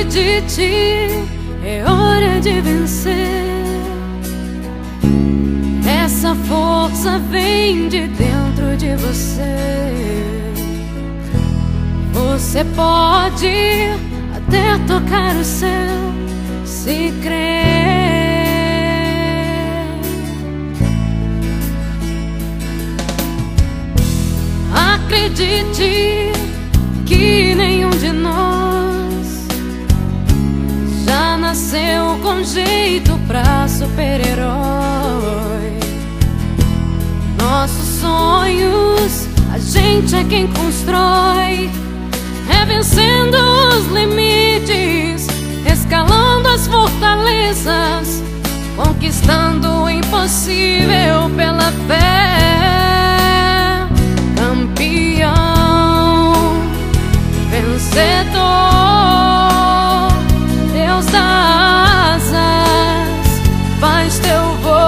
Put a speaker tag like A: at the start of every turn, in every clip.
A: Acredite, é hora de vencer. Essa força vem de dentro de você. Você pode até tocar o céu se crer. Acredite que nenhum de nós já nasceu com jeito pra super-herói. Nossos sonhos, a gente é quem constrói, é vencendo os limites, escalando as fortalezas, conquistando o impossível pela fé. Campeão, vencedor, Deus dá asas, faz teu voo.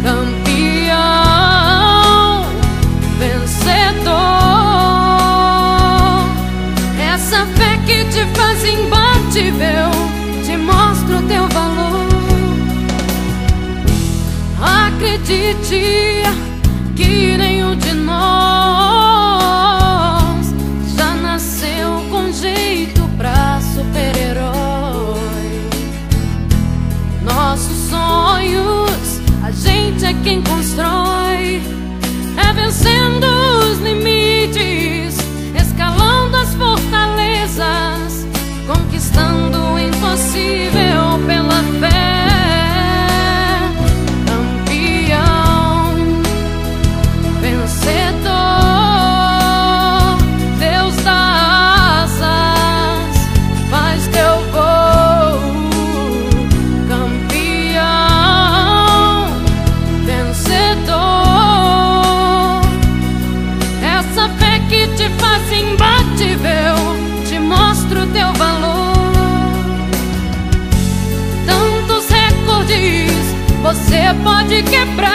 A: Campeão, vencedor, essa fé que te faz imbatível, te mostra o teu valor. Acredite que nenhum de nós já nasceu com jeito pra super-herói. Nossos sonhos, a gente é quem constrói, é vencendo os limites, escalando as fortalezas, conquistando o impossível pela fé. Vencedor, Deus dá asas, faz teu voo. Campeão, vencedor, essa fé que te faz imbatível, te mostra o teu valor. Tantos recordes você pode quebrar,